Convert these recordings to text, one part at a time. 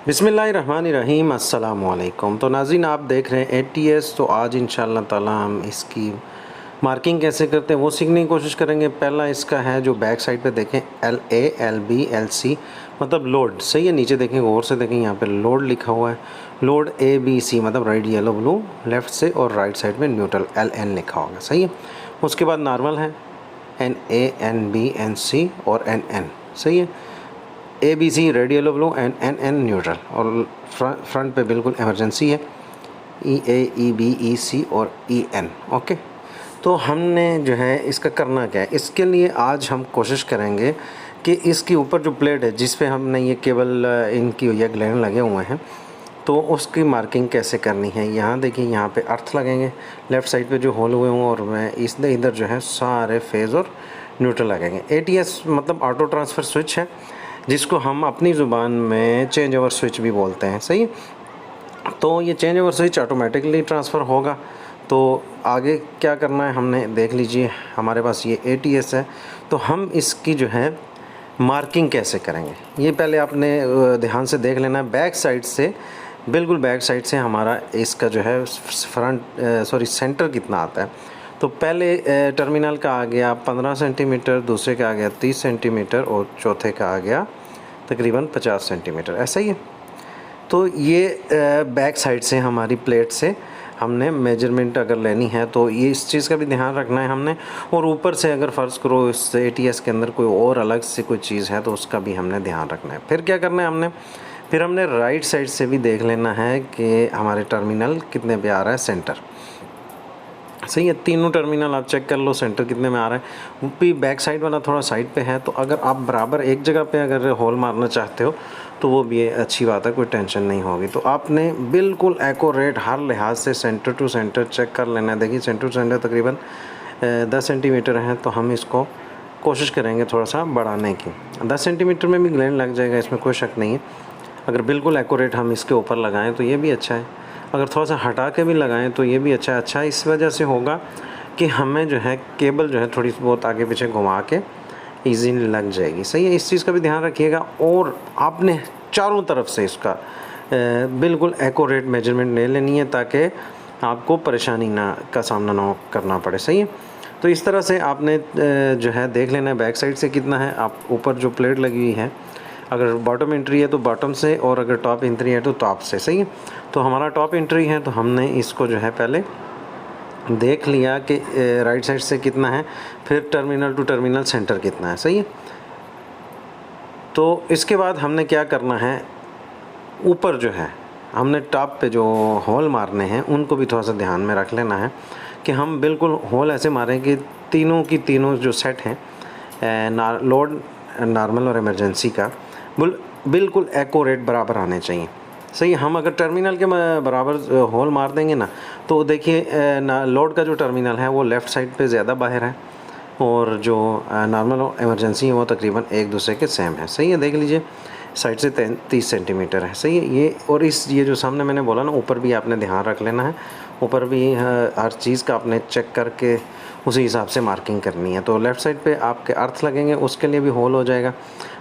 बिस्मिल्लाहिर्रहमानिर्रहीम, अस्सलाम वालेकुम। तो नाज़रीन, आप देख रहे हैं ATS। तो आज इंशाअल्लाह ताला हम इसकी मार्किंग कैसे करते हैं वो सीखने की कोशिश करेंगे। पहला इसका है जो बैक साइड पे देखें LA LB LC मतलब लोड, सही है। नीचे देखें, गौर से देखें, यहाँ पे लोड लिखा हुआ है। लोड ABC मतलब रेड येलो ब्लू, लेफ़्ट से, और राइट साइड में न्यूट्रल LN लिखा होगा, सही है। उसके बाद नॉर्मल है NA NB NC और NN, सही है। ABC red yellow blue and NN neutral, और फ्रंट पे बिल्कुल इमरजेंसी है EA EB EC और EN। ओके, तो हमने जो है इसका करना क्या है, इसके लिए आज हम कोशिश करेंगे कि इसके ऊपर जो प्लेट है जिस पे हमने ये केबल इनकी हुई है, ग्लैंड लगे हुए हैं, तो उसकी मार्किंग कैसे करनी है। यहाँ देखिए, यहाँ पे अर्थ लगेंगे लेफ़्ट साइड पे जो होल हुए हों, और मैं इधर जो है सारे फेज़ और न्यूट्रल लगेंगे। ATS मतलब ऑटो ट्रांसफ़र स्विच है, जिसको हम अपनी ज़ुबान में चेंज ओवर स्विच भी बोलते हैं, सही है। तो ये change over switch automatically transfer होगा। तो आगे क्या करना है, हमने देख लीजिए, हमारे पास ये ATS है। तो हम इसकी जो है मार्किंग कैसे करेंगे, ये पहले आपने ध्यान से देख लेना है। बैक साइड से, बिल्कुल बैक साइड से हमारा इसका जो है सेंटर कितना आता है। तो पहले टर्मिनल का आ गया 15 सेंटीमीटर, दूसरे का आ गया 30 सेंटीमीटर, और चौथे का आ गया तकरीबन 50 सेंटीमीटर, ऐसा ही है। तो ये बैक साइड से हमारी प्लेट से हमने मेजरमेंट अगर लेनी है तो ये इस चीज़ का भी ध्यान रखना है हमने। और ऊपर से अगर फ़र्ज़ करो इस ATS के अंदर कोई और अलग से कोई चीज़ है तो उसका भी हमने ध्यान रखना है। फिर क्या करना है फिर हमने राइट साइड से भी देख लेना है कि हमारे टर्मिनल कितने पे आ रहा है सेंटर, सही है। तीनों टर्मिनल आप चेक कर लो सेंटर कितने में आ रहा है। भी बैक साइड वाला थोड़ा साइड पे है, तो अगर आप बराबर एक जगह पे अगर होल मारना चाहते हो तो वो भी अच्छी बात है, कोई टेंशन नहीं होगी। तो आपने बिल्कुल एक्यूरेट हर लिहाज से सेंटर टू सेंटर चेक कर लेना है। देखिए, सेंटर टू सेंटर तकरीबन 10 सेंटीमीटर है, तो हम इसको कोशिश करेंगे थोड़ा सा बढ़ाने की। 10 सेंटीमीटर में भी ग्लैंड लग जाएगा, इसमें कोई शक नहीं है। अगर बिल्कुल एक्यूरेट हम इसके ऊपर लगाएं तो ये भी अच्छा है, अगर थोड़ा सा हटा के भी लगाएं तो ये भी अच्छा है। अच्छा इस वजह से होगा कि हमें जो है केबल जो है थोड़ी बहुत आगे पीछे घुमा के ईजीली लग जाएगी, सही है। इस चीज़ का भी ध्यान रखिएगा। और आपने चारों तरफ से इसका बिल्कुल एक्यूरेट मेजरमेंट ले लेनी है, ताकि आपको परेशानी का सामना ना करना पड़े, सही है। तो इस तरह से आपने जो है देख लेना है बैक साइड से कितना है। आप ऊपर जो प्लेट लगी हुई है, अगर बॉटम एंट्री है तो बॉटम से, और अगर टॉप एंट्री है तो टॉप से, सही है। तो हमारा टॉप एंट्री है, तो हमने इसको जो है पहले देख लिया कि राइट साइड से कितना है, फिर टर्मिनल टू टर्मिनल सेंटर कितना है, सही है। तो इसके बाद हमने क्या करना है, ऊपर जो है हमने टॉप पे जो होल मारने हैं उनको भी थोड़ा सा ध्यान में रख लेना है कि हम बिल्कुल होल ऐसे मारें कि तीनों की तीनों जो सेट हैं लोड, नॉर्मल और इमरजेंसी का बिल्कुल एक्यूरेट बराबर आने चाहिए, सही। हम अगर टर्मिनल के बराबर होल मार देंगे ना, तो देखिए लोड का जो टर्मिनल है वो लेफ़्ट साइड पे ज़्यादा बाहर है, और जो नॉर्मल और इमरजेंसी है वो तकरीबन एक दूसरे के सेम है, सही है। देख लीजिए, साइड से 30 सेंटीमीटर है, सही है ये। और ये जो सामने मैंने बोला ना, ऊपर भी आपने ध्यान रख लेना है। ऊपर भी हर चीज़ का आपने चेक करके उसी हिसाब से मार्किंग करनी है। तो लेफ़्ट साइड पे आपके अर्थ लगेंगे, उसके लिए भी होल हो जाएगा।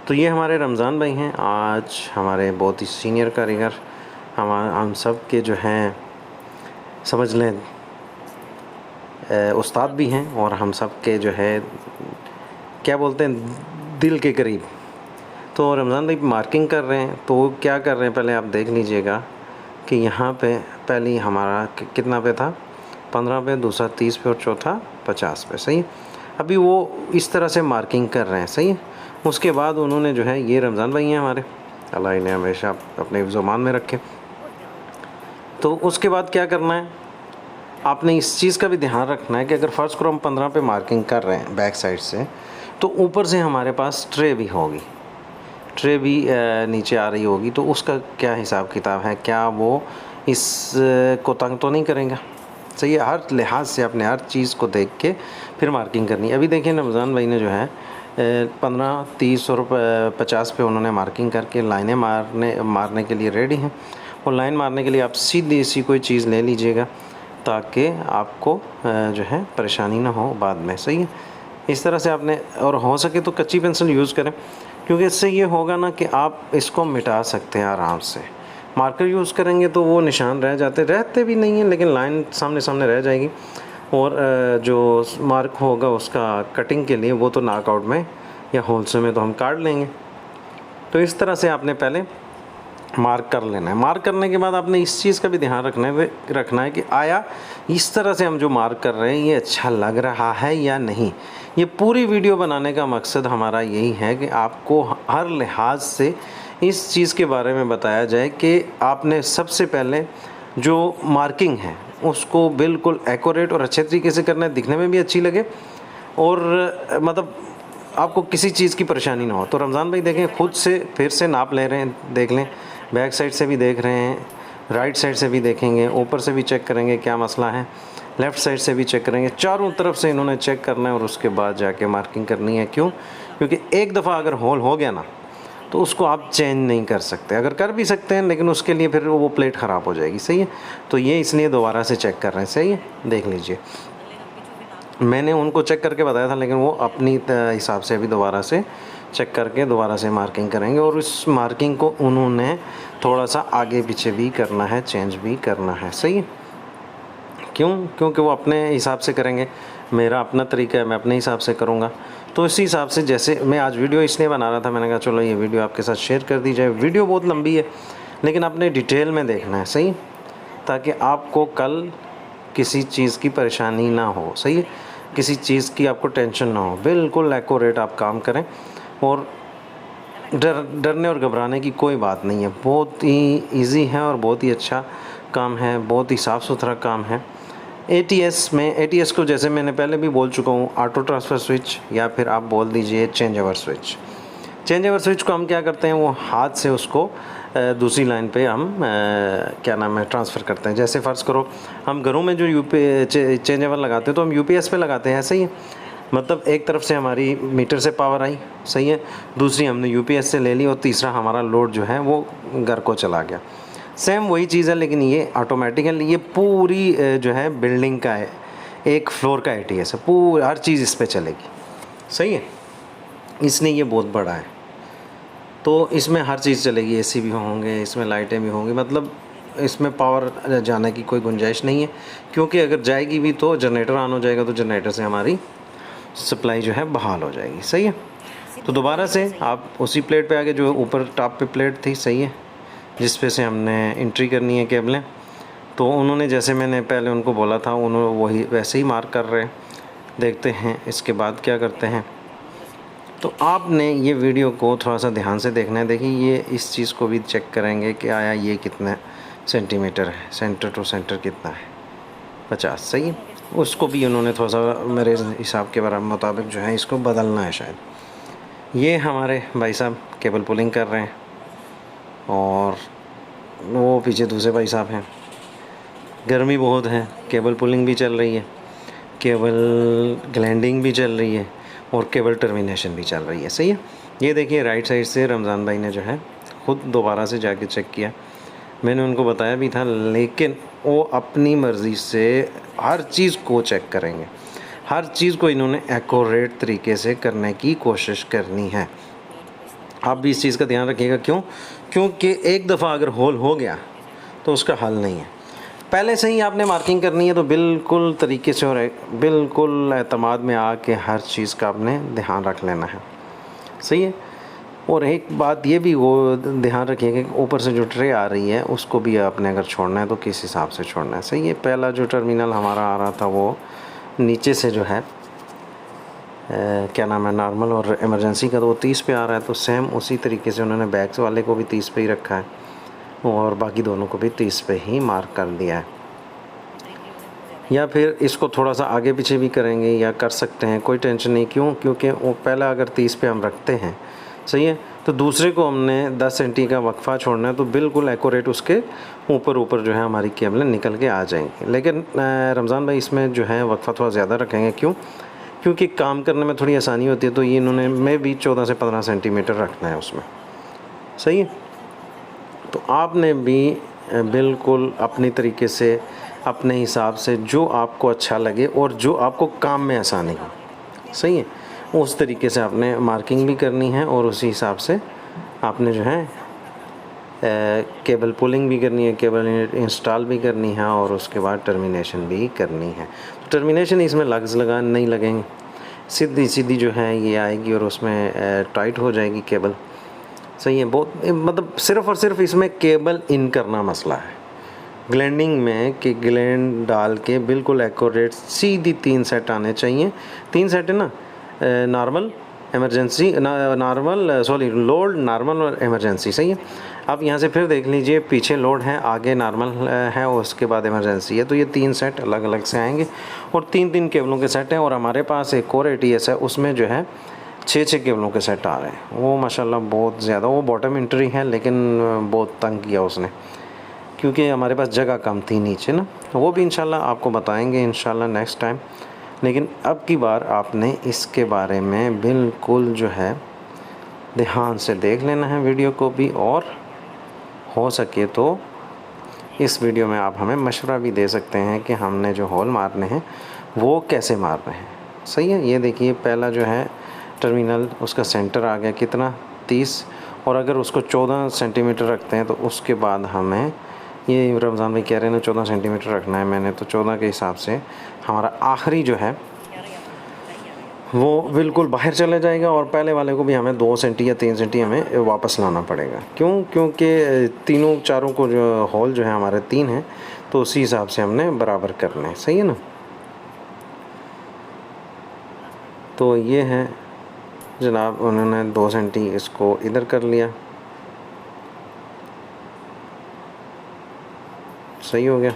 तो ये हमारे रमज़ान भाई हैं, आज हमारे बहुत ही सीनियर कारीगर, हम सब के जो हैं समझ लें उस्ताद भी हैं, और हम सब के जो है क्या बोलते हैं, दिल के करीब। तो रमज़ान भाई मार्किंग कर रहे हैं, तो क्या कर रहे हैं पहले आप देख लीजिएगा कि यहाँ पे पहले हमारा कितना पे था, 15 पे, दूसरा 30 पे, और चौथा 50 पे, सही है। अभी वो इस तरह से मार्किंग कर रहे हैं, सही है। उसके बाद उन्होंने जो है, ये रमज़ान भाई हैं हमारे, अल्लाह इन्हें हमेशा अपने ज़ुबान में रखे। तो उसके बाद क्या करना है, आपने इस चीज़ का भी ध्यान रखना है कि अगर फ़र्स्ट करो हम 15 पे मार्किंग कर रहे हैं बैक साइड से, तो ऊपर से हमारे पास ट्रे भी होगी, ट्रे भी नीचे आ रही होगी। तो उसका क्या हिसाब किताब है, क्या वो इस को तंग तो नहीं करेगा, सही है। हर लिहाज से अपने हर चीज़ को देख के फिर मार्किंग करनी है। अभी देखिए रमज़ान भाई ने जो है 15, 30 और 50 पे उन्होंने मार्किंग करके लाइनें मारने के लिए रेडी हैं। और लाइन मारने के लिए आप सीधी सी कोई चीज़ ले लीजिएगा, ताकि आपको जो है परेशानी ना हो बाद में, सही है। इस तरह से आपने, और हो सके तो कच्ची पेंसिल यूज़ करें, क्योंकि इससे ये होगा ना कि आप इसको मिटा सकते हैं आराम से। मार्कर यूज़ करेंगे तो वो निशान रहते भी नहीं हैं, लेकिन लाइन सामने सामने रह जाएगी। और जो मार्क होगा उसका कटिंग के लिए वो तो नॉकआउट में या होल्स में तो हम काट लेंगे। तो इस तरह से आपने पहले मार्क कर लेना है। मार्क करने के बाद आपने इस चीज़ का भी ध्यान रखना है कि आया इस तरह से हम जो मार्क कर रहे हैं ये अच्छा लग रहा है या नहीं। ये पूरी वीडियो बनाने का मकसद हमारा यही है कि आपको हर लिहाज से इस चीज़ के बारे में बताया जाए कि आपने सबसे पहले जो मार्किंग है उसको बिल्कुल एक्यूरेट और अच्छे तरीके से करना है, दिखने में भी अच्छी लगे और मतलब आपको किसी चीज़ की परेशानी ना हो। तो रमज़ान भाई देखें, खुद से फिर से नाप ले रहे हैं, देख लें, बैक साइड से भी देख रहे हैं, राइट साइड से भी देखेंगे, ऊपर से भी चेक करेंगे क्या मसला है, लेफ़्ट साइड से भी चेक करेंगे, चारों तरफ से इन्होंने चेक करना है और उसके बाद जाके मार्किंग करनी है। क्यों? क्योंकि एक दफ़ा अगर होल हो गया ना तो उसको आप चेंज नहीं कर सकते। अगर कर भी सकते हैं लेकिन उसके लिए फिर वो प्लेट ख़राब हो जाएगी। सही है, तो ये इसलिए दोबारा से चेक कर रहे हैं। सही है, देख लीजिए, मैंने उनको चेक करके बताया था लेकिन वो अपनी हिसाब से अभी दोबारा से चेक करके दोबारा से मार्किंग करेंगे और उस मार्किंग को उन्होंने थोड़ा सा आगे पीछे भी करना है, चेंज भी करना है। सही है, क्यों? क्योंकि वो अपने हिसाब से करेंगे, मेरा अपना तरीका है, मैं अपने हिसाब से करूँगा। तो इसी हिसाब से जैसे मैं आज वीडियो इसलिए बना रहा था, मैंने कहा चलो ये वीडियो आपके साथ शेयर कर दी जाए। वीडियो बहुत लंबी है लेकिन आपने डिटेल में देखना है। सही, ताकि आपको कल किसी चीज़ की परेशानी ना हो। सही है, किसी चीज़ की आपको टेंशन ना हो, बिल्कुल एक्यूरेट आप काम करें और डरने और घबराने की कोई बात नहीं है। बहुत ही इजी है और बहुत ही अच्छा काम है, बहुत ही साफ़ सुथरा काम है। एटीएस को जैसे मैंने पहले भी बोल चुका हूँ, ऑटो ट्रांसफ़र स्विच या फिर आप बोल दीजिए change over switch. Change over switch को हम क्या करते हैं, वो हाथ से उसको दूसरी लाइन पे हम क्या नाम है ट्रांसफ़र करते हैं। जैसे फ़र्ज़ करो हम घरों में जो चेंज ओवर लगाते हैं तो हम यूपीएस पे लगाते हैं। सही है, मतलब एक तरफ से हमारी मीटर से पावर आई, सही है, दूसरी हमने यूपीएस से ले ली और तीसरा हमारा लोड जो है वो घर को चला गया। सेम वही चीज़ है लेकिन ये ऑटोमेटिकली, ये पूरी जो है बिल्डिंग का है, एक फ्लोर का एटीएस है, पूरी हर चीज़ इस पे चलेगी। सही है, इसलिए ये बहुत बड़ा है, तो इसमें हर चीज़ चलेगी, एसी भी होंगे, इसमें लाइटें भी होंगी, मतलब इसमें पावर जाने की कोई गुंजाइश नहीं है। क्योंकि अगर जाएगी भी तो जनरेटर ऑन हो जाएगा, तो जनरेटर से हमारी सप्लाई जो है बहाल हो जाएगी। सही है, तो दोबारा से आप उसी प्लेट पे आगे जो ऊपर टॉप पे प्लेट थी, सही है, जिस पे से हमने एंट्री करनी है केबलें, तो उन्होंने जैसे मैंने पहले उनको बोला था उन्होंने वही वैसे ही मार्क कर रहे हैं। देखते हैं इसके बाद क्या करते हैं। तो आपने ये वीडियो को थोड़ा सा ध्यान से देखना है। देखिए, ये इस चीज़ को भी चेक करेंगे कि आया ये कितना सेंटीमीटर है, सेंटर टू सेंटर कितना है, 50। सही है, उसको भी उन्होंने थोड़ा सा मेरे हिसाब के मुताबिक जो है इसको बदलना है शायद। ये हमारे भाई साहब केबल पुलिंग कर रहे हैं और वो पीछे दूसरे भाई साहब हैं। गर्मी बहुत है, केबल पुलिंग भी चल रही है, केबल ग्लैंडिंग भी चल रही है और केबल टर्मिनेशन भी चल रही है। सही है, ये देखिए राइट साइड से रमज़ान भाई ने जो है ख़ुद दोबारा से जाके चेक किया, मैंने उनको बताया भी था, लेकिन वो अपनी मर्ज़ी से हर चीज़ को चेक करेंगे, हर चीज़ को इन्होंने एक्यूरेट तरीके से करने की कोशिश करनी है। आप भी इस चीज़ का ध्यान रखिएगा। क्यों? क्योंकि एक दफ़ा अगर होल हो गया तो उसका हल नहीं है। पहले से ही आपने मार्किंग करनी है, तो बिल्कुल तरीके से और बिल्कुल एतमाद में आके हर चीज़ का आपने ध्यान रख लेना है। सही है, और एक बात ये भी वो ध्यान रखिएगा कि ऊपर से जो ट्रे आ रही है उसको भी आपने अगर छोड़ना है तो किस हिसाब से छोड़ना है। सही है, पहला जो टर्मिनल हमारा आ रहा था वो नीचे से जो है क्या नाम है नॉर्मल और इमरजेंसी का, तो वो 30 पे आ रहा है, तो सेम उसी तरीके से उन्होंने बैक्स वाले को भी 30 पे ही रखा है और बाकी दोनों को भी 30 पे ही मार्क कर दिया है। या फिर इसको थोड़ा सा आगे पीछे भी करेंगे या कर सकते हैं, कोई टेंशन नहीं। क्यों? क्योंकि वो पहला अगर 30 पे हम रखते हैं, सही है, तो दूसरे को हमने 10 सेंटी का वक्फ़ा छोड़ना है, तो बिल्कुल एक्यूरेट उसके ऊपर जो है हमारी केबलें निकल के आ जाएंगी। लेकिन रमज़ान भाई इसमें जो है वक्फ़ा थोड़ा ज़्यादा रखेंगे। क्यों? क्योंकि काम करने में थोड़ी आसानी होती है, तो ये इन्होंने में भी 14 से 15 सेंटीमीटर रखना है उसमें। सही है, तो आपने भी बिल्कुल अपनी तरीके से अपने हिसाब से जो आपको अच्छा लगे और जो आपको काम में आसानी हो। सही है, उस तरीके से आपने मार्किंग भी करनी है और उसी हिसाब से आपने जो है केबल पुलिंग भी करनी है, केबल इंस्टॉल भी करनी है और उसके बाद टर्मिनेशन भी करनी है। तो टर्मिनेशन इसमें लग्स नहीं लगेंगे, सीधी सीधी जो है ये आएगी और उसमें टाइट हो जाएगी केबल। सही है, बहुत मतलब सिर्फ़ और सिर्फ इसमें केबल इन करना मसला है। ग्लैंडिंग में कि ग्लैंड डाल के बिल्कुल एक्यूरेट सीधी 3 सेट आने चाहिए। 3 सेट है ना, normal, emergency, normal sorry load, normal और इमरजेंसी। सही है। आप यहाँ से फिर देख लीजिए, पीछे लोड है, आगे नॉर्मल है और उसके बाद इमरजेंसी है। तो ये 3 सेट अलग अलग से आएंगे और 3-3 केबलों के सेट हैं। और हमारे पास एक और ATS है, उसमें जो है 6-6 केबलों के सेट आ रहे हैं। वो माशाल्लाह बहुत ज़्यादा, वो बॉटम एंट्री है लेकिन बहुत तंग किया उसने, क्योंकि हमारे पास जगह कम थी नीचे ना। वो भी इंशाल्लाह आपको बताएंगे इंशाल्लाह नेक्स्ट टाइम। लेकिन अब की बार आपने इसके बारे में बिल्कुल जो है ध्यान से देख लेना है वीडियो को भी, और हो सके तो इस वीडियो में आप हमें मशवरा भी दे सकते हैं कि हमने जो होल मारने हैं वो कैसे मारने हैं। सही है। ये देखिए, पहला जो है टर्मिनल, उसका सेंटर आ गया कितना, 30, और अगर उसको 14 सेंटीमीटर रखते हैं तो उसके बाद हमें, ये रमज़ान भाई कह रहे हैं ना 14 सेंटीमीटर रखना है, मैंने तो 14 के हिसाब से हमारा आखिरी जो है वो बिल्कुल बाहर चले जाएगा। और पहले वाले को भी हमें 2 सेंटी या 3 सेंटी हमें वापस लाना पड़ेगा। क्यों? क्योंकि तीनों चारों को जो होल जो है हमारे 3 हैं, तो उसी हिसाब से हमने बराबर करना है। सही है ना। तो ये है जनाब, उन्होंने 2 सेंटी इसको इधर कर लिया। सही हो गया।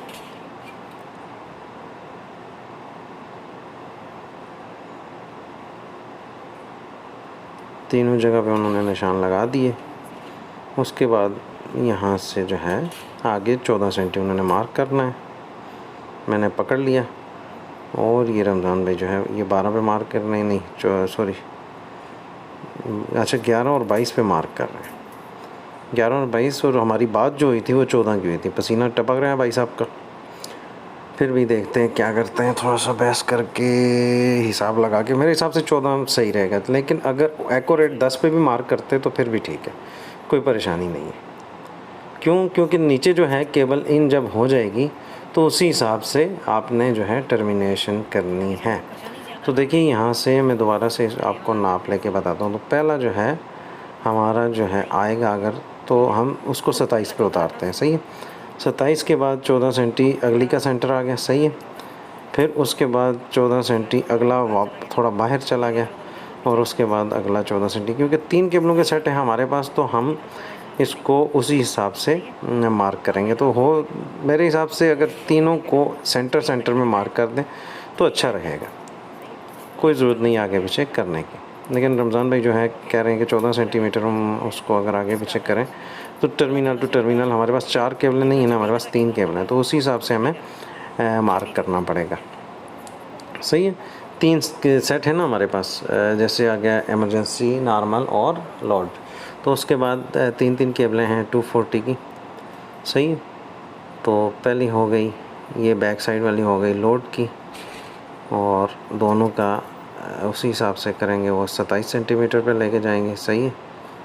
तीनों जगह पे उन्होंने निशान लगा दिए। उसके बाद यहाँ से जो है आगे 14 सेंटी उन्होंने मार्क करना है। मैंने पकड़ लिया और ये रमज़ान भाई जो है ये 12 पे मार्क कर रहे हैं, नहीं सॉरी, अच्छा 11 और 22 पे मार्क कर रहे हैं। 11 और 22, और हमारी बात जो हुई थी वो 14 की हुई थी। पसीना टपक रहा है भाई साहब का। फिर भी देखते हैं क्या करते हैं, थोड़ा सा बहस करके हिसाब लगा के। मेरे हिसाब से 14 सही रहेगा, लेकिन अगर एक्यूरेट 10 पे भी मार्क करते तो फिर भी ठीक है, कोई परेशानी नहीं है। क्यों? क्योंकि नीचे जो है केबल इन जब हो जाएगी तो उसी हिसाब से आपने जो है टर्मिनेशन करनी है। तो देखिए, यहाँ से मैं दोबारा से आपको नाप लेके बताता हूँ। तो पहला जो है हमारा जो है आएगा, अगर तो हम उसको 27 पे उतारते हैं। सही है। 27 के बाद 14 सेंटी अगली का सेंटर आ गया। सही है। फिर उसके बाद 14 सेंटी अगला थोड़ा बाहर चला गया, और उसके बाद अगला 14 सेंटी, क्योंकि 3 केबलों के सेट हैं हमारे पास, तो हम इसको उसी हिसाब से मार्क करेंगे। तो हो मेरे हिसाब से अगर तीनों को सेंटर में मार्क कर दें तो अच्छा रहेगा, कोई ज़रूरत नहीं आगे पीछे करने की। लेकिन रमज़ान भाई जो है कह रहे हैं कि 14 सेंटीमीटर हम उसको अगर आगे पीछे करें तो टर्मिनल टू टर्मिनल हमारे पास 4 केबलें नहीं है ना, हमारे पास 3 केबल हैं, तो उसी हिसाब से हमें मार्क करना पड़ेगा। सही है। 3 सेट है ना हमारे पास, जैसे आ गया इमरजेंसी, नॉर्मल और लोड। तो उसके बाद 3-3 केबलें हैं 240 की। सही है। तो पहली हो गई, ये बैक साइड वाली हो गई लोड की, और दोनों का उसी हिसाब से करेंगे, वो 27 सेंटीमीटर पे लेके जाएंगे। सही है।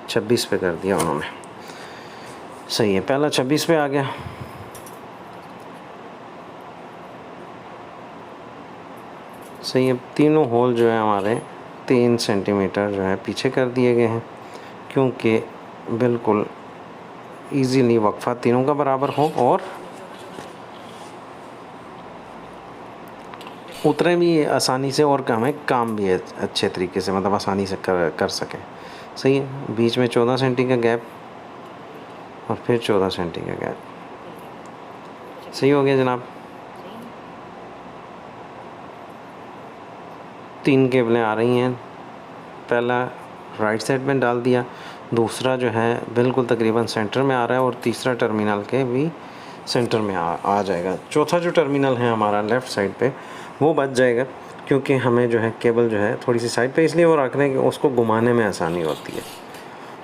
26 पे कर दिया उन्होंने। सही है। पहला 26 पे आ गया। सही है। तीनों होल जो है हमारे 3 सेंटीमीटर जो है पीछे कर दिए गए हैं, क्योंकि बिल्कुल इजीली वक्फा तीनों का बराबर हो और उतरे भी आसानी से, और हमें काम भी अच्छे तरीके से, मतलब आसानी से कर सकें। सही है। बीच में 14 सेंटी का गैप और फिर 14 सेंटी का गैप। सही हो गया जनाब। 3 केबलें आ रही हैं। पहला राइट साइड में डाल दिया, दूसरा जो है बिल्कुल तकरीबन सेंटर में आ रहा है, और तीसरा टर्मिनल के भी सेंटर में आ जाएगा। चौथा जो टर्मिनल है हमारा लेफ़्ट साइड पे वो बच जाएगा, क्योंकि हमें जो है केबल जो है थोड़ी सी साइड पे इसलिए वो रख रहे हैं कि उसको घुमाने में आसानी होती है।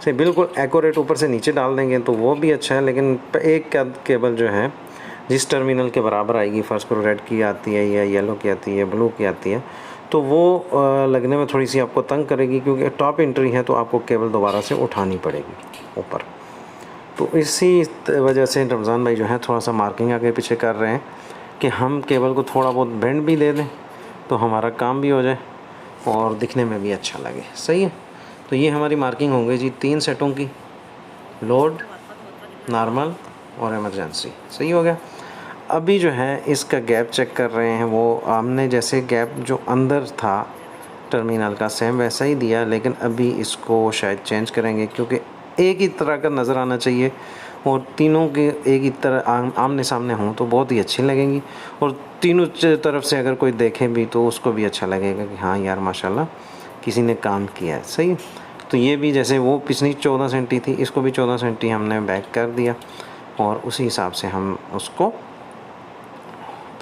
से बिल्कुल एक्यूरेट ऊपर से नीचे डाल देंगे तो वो भी अच्छा है, लेकिन एक केबल जो है जिस टर्मिनल के बराबर आएगी, फर्स्ट करो रेड की आती है या येलो की आती है, ब्लू की आती है, तो वो लगने में थोड़ी सी आपको तंग करेगी, क्योंकि टॉप एंट्री है तो आपको केबल दोबारा से उठानी पड़ेगी ऊपर। तो इसी वजह से रमज़ान भाई जो है थोड़ा सा मार्किंग आगे पीछे कर रहे हैं कि हम केबल को थोड़ा बहुत बेंड भी दे दें तो हमारा काम भी हो जाए और दिखने में भी अच्छा लगे। सही है। तो ये हमारी मार्किंग होंगे जी 3 सेटों की, लोड, नॉर्मल और इमरजेंसी। सही हो गया। अभी जो है इसका गैप चेक कर रहे हैं। वो हमने जैसे गैप जो अंदर था टर्मिनल का सेम वैसा ही दिया, लेकिन अभी इसको शायद चेंज करेंगे, क्योंकि एक ही तरह का नज़र आना चाहिए और तीनों के एक ही तरह आमने सामने हों तो बहुत ही अच्छी लगेंगी, और तीनों तरफ से अगर कोई देखे भी तो उसको भी अच्छा लगेगा कि हाँ यार माशाल्लाह किसी ने काम किया है। सही है। तो ये भी जैसे वो पिछली 14 सेंटी थी, इसको भी 14 सेंटी हमने बैक कर दिया और उसी हिसाब से हम उसको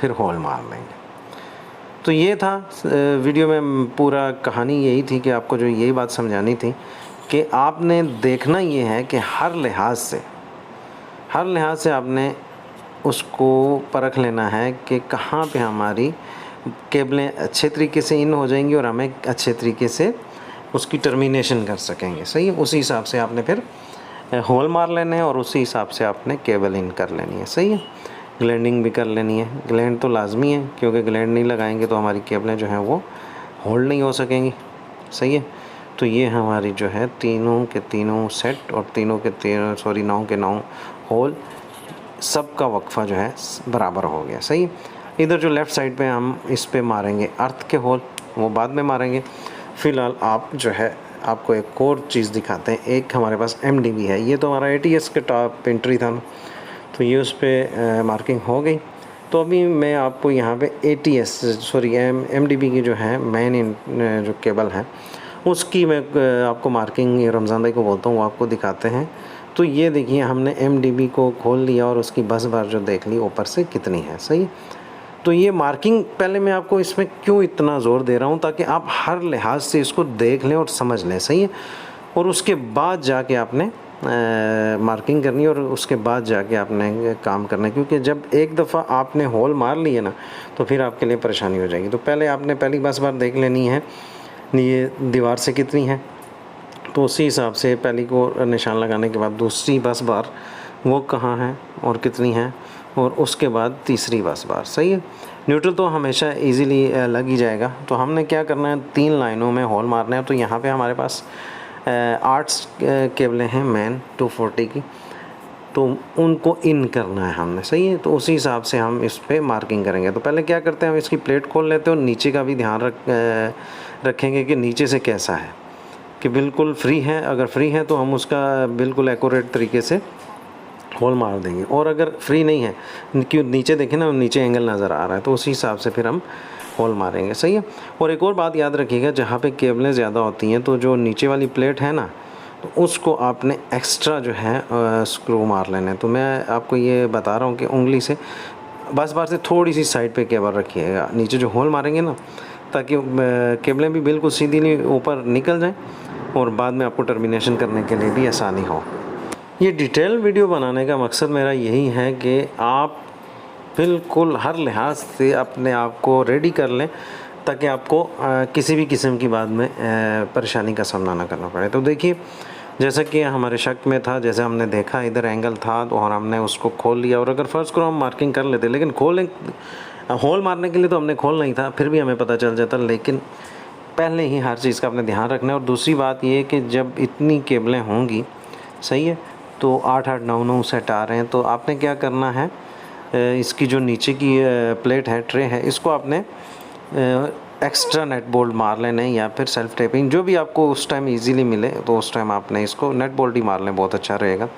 फिर होल मार लेंगे। तो ये था वीडियो में पूरा कहानी यही थी कि आपको जो यही बात समझानी थी कि आपने देखना ये है कि हर लिहाज से आपने उसको परख लेना है कि कहाँ पे हमारी केबलें अच्छे तरीके से इन हो जाएंगी और हमें अच्छे तरीके से उसकी टर्मिनेशन कर सकेंगे। सही है। उसी हिसाब से आपने फिर होल मार लेने हैं और उसी हिसाब से आपने केबल इन कर लेनी है। सही है। ग्लैंडिंग भी कर लेनी है। ग्लैंड तो लाजमी है, क्योंकि ग्लैंड नहीं लगाएंगे तो हमारी केबलें जो हैं वो होल्ड नहीं हो सकेंगी। सही है। तो ये हमारी जो है तीनों के तीनों सेट और तीनों के तीनों 9 के 9 होल, सबका वक्फा जो है बराबर हो गया। सही। इधर जो लेफ़्ट साइड पे हम इस पे मारेंगे अर्थ के होल, वो बाद में मारेंगे। फ़िलहाल आप जो है आपको एक और चीज़ दिखाते हैं। एक हमारे पास MDB है, ये तो हमारा ATS के टॉप एंट्री था ना, तो ये उस पर मार्किंग हो गई। तो अभी मैं आपको यहाँ पे MDB की जो है मेन जो केबल है उसकी मैं आपको मार्किंग रमज़ान भाई को बोलता हूँ, वो आपको दिखाते हैं। तो ये देखिए हमने MDB को खोल लिया और उसकी बस बार जो देख ली ऊपर से कितनी है। सही। तो ये मार्किंग पहले मैं आपको इसमें क्यों इतना ज़ोर दे रहा हूँ, ताकि आप हर लिहाज से इसको देख लें और समझ लें। सही है। और उसके बाद जाके आपने मार्किंग करनी है और उसके बाद जाके आपने काम करना है, क्योंकि जब एक दफ़ा आपने होल मार लिए ना तो फिर आपके लिए परेशानी हो जाएगी। तो पहले आपने पहली बस बार देख लेनी है ये दीवार से कितनी है, तो उसी हिसाब से पहली को निशान लगाने के बाद दूसरी बस बार वो कहाँ है और कितनी है, और उसके बाद तीसरी बस बार। सही है। न्यूट्रल तो हमेशा इजीली लग ही जाएगा। तो हमने क्या करना है, 3 लाइनों में होल मारना है। तो यहाँ पे हमारे पास 8 केबलें हैं मेन 240 की, तो उनको इन करना है हमने। सही है। तो उसी हिसाब से हम इस पे मार्किंग करेंगे। तो पहले क्या करते हैं, हम इसकी प्लेट खोल लेते हैं और नीचे का भी ध्यान रखेंगे कि नीचे से कैसा है, कि बिल्कुल फ्री है। अगर फ्री है तो हम उसका बिल्कुल एक्यूरेट तरीके से होल मार देंगे, और अगर फ्री नहीं है, क्यों नीचे देखें ना, नीचे एंगल नज़र आ रहा है, तो उसी हिसाब से फिर हम होल मारेंगे। सही है। और एक और बात याद रखिएगा, जहाँ पे केबलें ज़्यादा होती हैं तो जो नीचे वाली प्लेट है ना, तो उसको आपने एक्स्ट्रा जो है स्क्रू मार लेने। तो मैं आपको ये बता रहा हूँ कि उंगली से बस बार से थोड़ी सी साइड पे केबल रखिएगा, नीचे जो होल मारेंगे ना, ताकि केबलें भी बिल्कुल सीधी ऊपर निकल जाएं और बाद में आपको टर्मिनेशन करने के लिए भी आसानी हो। ये डिटेल वीडियो बनाने का मकसद मेरा यही है कि आप बिल्कुल हर लिहाज से अपने आप को रेडी कर लें, ताकि आपको किसी भी किस्म की बाद में परेशानी का सामना ना करना पड़े। तो देखिए, जैसा कि हमारे शक में था, जैसे हमने देखा इधर एंगल था तो और हमने उसको खोल लिया, और अगर फर्स्ट को हम मार्किंग कर लेते, लेकिन होल मारने के लिए तो हमने खोलना ही था, फिर भी हमें पता चल जाता। लेकिन पहले ही हर चीज़ का अपने ध्यान रखना है। और दूसरी बात ये कि जब इतनी केबलें होंगी, सही है, तो 8-8 9-9 सेट आ रहे हैं, तो आपने क्या करना है, इसकी जो नीचे की प्लेट है, ट्रे है, इसको आपने एक्स्ट्रा नेट बोल्ट मार लेने, या फिर सेल्फ टेपिंग, जो भी आपको उस टाइम इजीली मिले तो उस टाइम आपने इसको नेट बोल्ट ही मार लें, बहुत अच्छा रहेगा।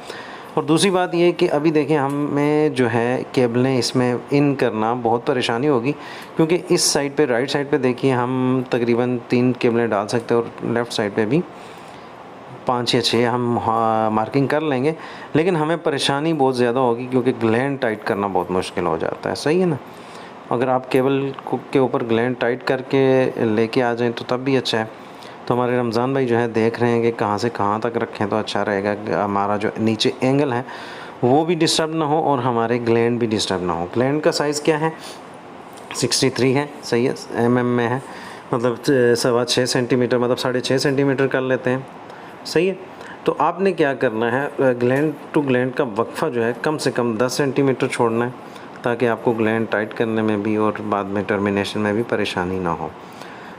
और दूसरी बात ये कि अभी देखें हमें जो है केबलें इसमें इन करना बहुत परेशानी होगी, क्योंकि इस साइड पे राइट साइड पे देखिए हम तकरीबन 3 केबलें डाल सकते हैं, और लेफ़्ट साइड पे भी 5 या 6 हम मार्किंग कर लेंगे, लेकिन हमें परेशानी बहुत ज़्यादा होगी, क्योंकि ग्लैंड टाइट करना बहुत मुश्किल हो जाता है। सही है ना। अगर आप केबल के ऊपर ग्लैंड टाइट करके लेके आ जाएं तो तब भी अच्छा है। तो हमारे रमज़ान भाई जो है देख रहे हैं कि कहाँ से कहाँ तक रखें तो अच्छा रहेगा, हमारा जो नीचे एंगल है वो भी डिस्टर्ब ना हो और हमारे ग्लैंड भी डिस्टर्ब ना हो। ग्लैंड का साइज़ क्या है, 63 है। सही है, mm में है, मतलब 6.25 सेंटीमीटर, मतलब 6.5 सेंटीमीटर कर लेते हैं, सही है। तो आपने क्या करना है, ग्लैंड टू ग्लैंड का वक्फा जो है कम से कम 10 सेंटीमीटर छोड़ना है, ताकि आपको ग्लैंड टाइट करने में भी और बाद में टर्मिनेशन में भी परेशानी ना हो।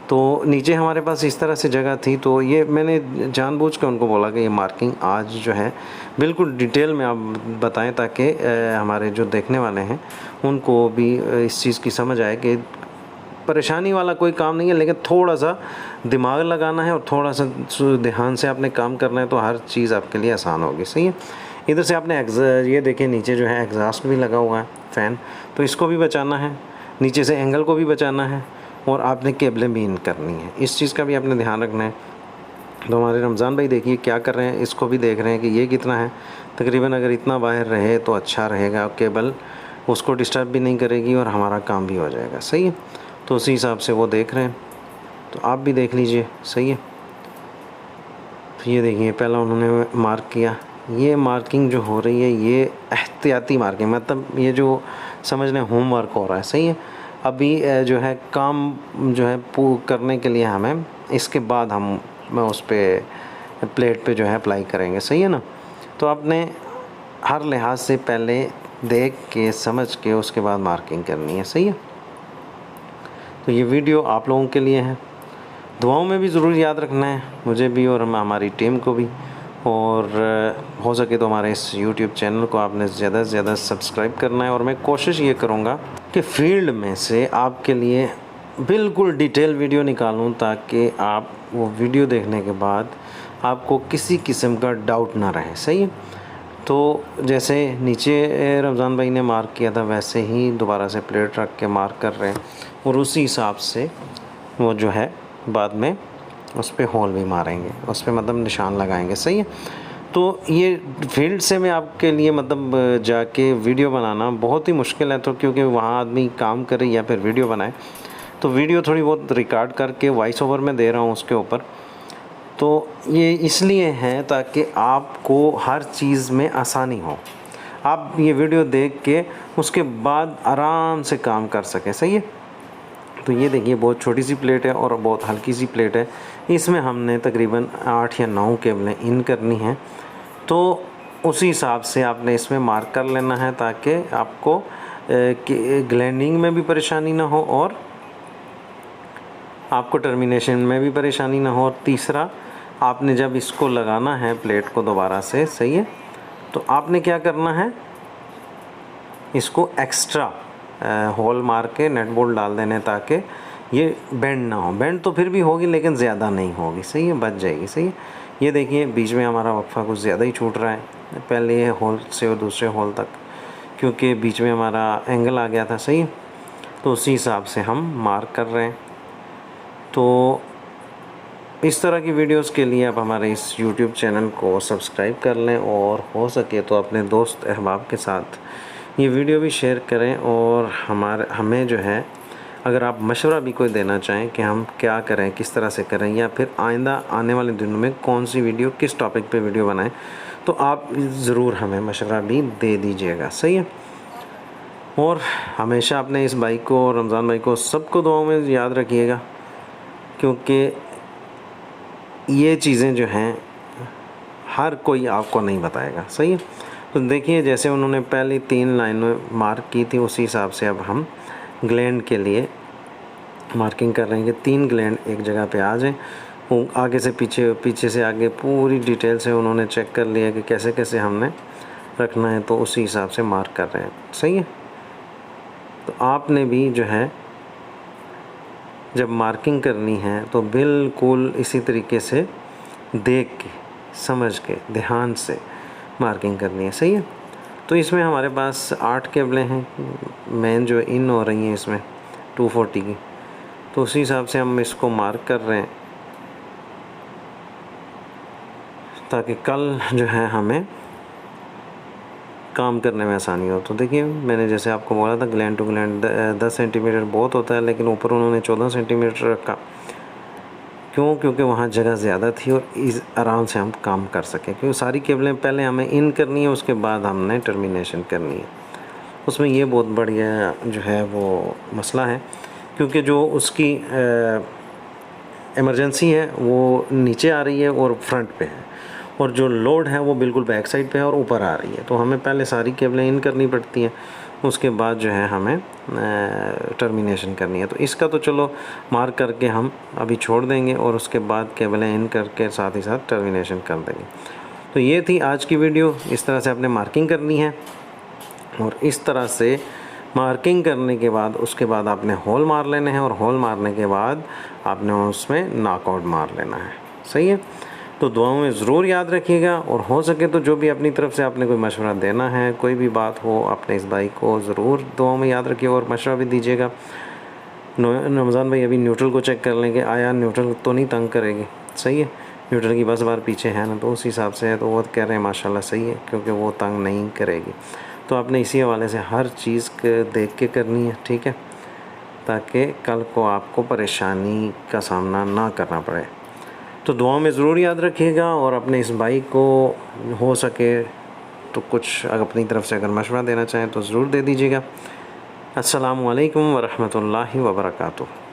तो नीचे हमारे पास इस तरह से जगह थी, तो ये मैंने जानबूझ के उनको बोला कि ये मार्किंग आज जो है बिल्कुल डिटेल में आप बताएं, ताकि हमारे जो देखने वाले हैं उनको भी इस चीज़ की समझ आए कि परेशानी वाला कोई काम नहीं है, लेकिन थोड़ा सा दिमाग लगाना है और थोड़ा सा ध्यान से आपने काम करना है, तो हर चीज़ आपके लिए आसान होगी, सही है। इधर से आपने ये देखिए नीचे जो है एग्जॉस्ट भी लगा हुआ है फ़ैन, तो इसको भी बचाना है, नीचे से एंगल को भी बचाना है, और आपने केबलें भी इन करनी है, इस चीज़ का भी आपने ध्यान रखना है। तो हमारे रमज़ान भाई देखिए क्या कर रहे हैं, इसको भी देख रहे हैं कि ये कितना है, तकरीबन अगर इतना बाहर रहे तो अच्छा रहेगा, केबल उसको डिस्टर्ब भी नहीं करेगी और हमारा काम भी हो जाएगा, सही है। तो उसी हिसाब से वो देख रहे हैं, तो आप भी देख लीजिए, सही है। तो ये देखिए पहला उन्होंने मार्क किया, ये मार्किंग जो हो रही है ये एहतियाती मार्किंग, मतलब ये जो समझ लें होमवर्क हो रहा है, सही है। अभी जो है काम जो है करने के लिए हमें इसके बाद हम उस पर प्लेट पे जो है अप्लाई करेंगे, सही है ना। तो आपने हर लिहाज से पहले देख के समझ के उसके बाद मार्किंग करनी है, सही है। तो ये वीडियो आप लोगों के लिए है, दुआओं में भी ज़रूर याद रखना है मुझे भी और हमारी टीम को भी, और हो सके तो हमारे इस YouTube चैनल को आपने ज़्यादा से ज़्यादा सब्सक्राइब करना है। और मैं कोशिश ये करूँगा कि फील्ड में से आपके लिए बिल्कुल डिटेल वीडियो निकालूँ, ताकि आप वो वीडियो देखने के बाद आपको किसी किस्म का डाउट ना रहे, सही है। तो जैसे नीचे रमज़ान भाई ने मार्क किया था, वैसे ही दोबारा से प्लेट रख के मार्क कर रहे हैं, और उसी हिसाब से वो जो है बाद में उस पर होल भी मारेंगे, उस पर मतलब निशान लगाएंगे, सही है। तो ये फील्ड से मैं आपके लिए मतलब जाके वीडियो बनाना बहुत ही मुश्किल है, तो क्योंकि वहाँ आदमी काम करे या फिर वीडियो बनाए, तो वीडियो थोड़ी बहुत रिकॉर्ड करके वॉइस ओवर में दे रहा हूँ उसके ऊपर। तो ये इसलिए है ताकि आपको हर चीज़ में आसानी हो, आप ये वीडियो देख के उसके बाद आराम से काम कर सकें, सही है। तो ये देखिए बहुत छोटी सी प्लेट है और बहुत हल्की सी प्लेट है, इसमें हमने तकरीबन 8 या 9 केबलें इन करनी हैं। तो उसी हिसाब से आपने इसमें मार्क कर लेना है, ताकि आपको ग्लैंडिंग में भी परेशानी ना हो और आपको टर्मिनेशन में भी परेशानी ना हो। और तीसरा, आपने जब इसको लगाना है प्लेट को दोबारा से, सही है, तो आपने क्या करना है, इसको एक्स्ट्रा होल मार के नट बोल्ट डाल देने, ताकि ये बेंड ना हो। बेंड तो फिर भी होगी लेकिन ज़्यादा नहीं होगी, सही है, बच जाएगी, सही है। ये देखिए बीच में हमारा वक्फा कुछ ज़्यादा ही छूट रहा है, पहले ये होल से और दूसरे होल तक, क्योंकि बीच में हमारा एंगल आ गया था, सही है। तो उसी हिसाब से हम मार्क कर रहे हैं। तो इस तरह की वीडियोस के लिए आप हमारे इस YouTube चैनल को सब्सक्राइब कर लें, और हो सके तो अपने दोस्त अहबाब के साथ ये वीडियो भी शेयर करें। और हमें जो है, अगर आप मशवरा भी कोई देना चाहें कि हम क्या करें, किस तरह से करें, या फिर आइंदा आने वाले दिनों में कौन सी वीडियो किस टॉपिक पे वीडियो बनाएं, तो आप ज़रूर हमें मशवरा भी दे दीजिएगा, सही है। और हमेशा अपने इस भाई को, रमज़ान भाई को, सबको दुआओं में याद रखिएगा, क्योंकि ये चीज़ें जो हैं हर कोई आपको नहीं बताएगा, सही है। तो देखिए जैसे उन्होंने पहली 3 लाइनें मार्क की थी, उसी हिसाब से अब हम ग्लैंड के लिए मार्किंग कर रहे हैं कि 3 ग्लैंड एक जगह पे आ जाएं। वो आगे से पीछे, पीछे से आगे पूरी डिटेल से उन्होंने चेक कर लिया कि कैसे कैसे हमने रखना है, तो उसी हिसाब से मार्क कर रहे हैं, सही है। तो आपने भी जो है जब मार्किंग करनी है तो बिल्कुल इसी तरीके से देख के, समझ के, ध्यान से मार्किंग करनी है, सही है। तो इसमें हमारे पास 8 केबलें हैं मेन जो इन हो रही हैं इसमें 240 की, तो उसी हिसाब से हम इसको मार्क कर रहे हैं, ताकि कल जो है हमें काम करने में आसानी हो। तो देखिए मैंने जैसे आपको बोला था ग्लैंड टू ग्लैंड 10 सेंटीमीटर बहुत होता है, लेकिन ऊपर उन्होंने 14 सेंटीमीटर रखा, क्यों? क्योंकि वहाँ जगह ज़्यादा थी और इस आराम से हम काम कर सकें, क्योंकि सारी केबलें पहले हमें इन करनी है, उसके बाद हमने टर्मिनेशन करनी है। उसमें ये बहुत बढ़िया जो है वो मसला है, क्योंकि जो उसकी इमरजेंसी है वो नीचे आ रही है और फ्रंट पे है, और जो लोड है वो बिल्कुल बैक साइड पे है और ऊपर आ रही है। तो हमें पहले सारी केबलें इन करनी पड़ती हैं, उसके बाद जो है हमें टर्मिनेशन करनी है। तो इसका तो चलो मार्क करके हम अभी छोड़ देंगे और उसके बाद केबलें इन करके साथ ही साथ टर्मिनेशन कर देंगे। तो ये थी आज की वीडियो। इस तरह से आपने मार्किंग करनी है, और इस तरह से मार्किंग करने के बाद उसके बाद आपने होल मार लेने हैं, और होल मारने के बाद आपने उसमें नॉकआउट मार लेना है। सही है। तो दुआओं में ज़रूर याद रखिएगा, और हो सके तो जो भी अपनी तरफ से आपने कोई मशवरा देना है, कोई भी बात हो, अपने इस भाई को ज़रूर दुआओं में याद रखिएगा और मशवरा भी दीजिएगा। रमज़ान भाई अभी न्यूट्रल को चेक कर लेंगे, आया न्यूट्रल तो नहीं तंग करेगी। सही है। न्यूट्रल की 10 बार पीछे है ना, तो उस हिसाब से है, तो वो कह रहे हैं माशाल्लाह सही है, क्योंकि वो तंग नहीं करेगी। तो आपने इसी हवाले से हर चीज़ देख के करनी है, ठीक है, ताकि कल को आपको परेशानी का सामना ना करना पड़े। तो दुआओं में ज़रूर याद रखिएगा, और अपने इस भाई को हो सके तो कुछ अपनी तरफ से अगर मशवरा देना चाहें तो ज़रूर दे दीजिएगा। अस्सलामु अलैकुम वरहमतुल्लाहि वबरकातुहू।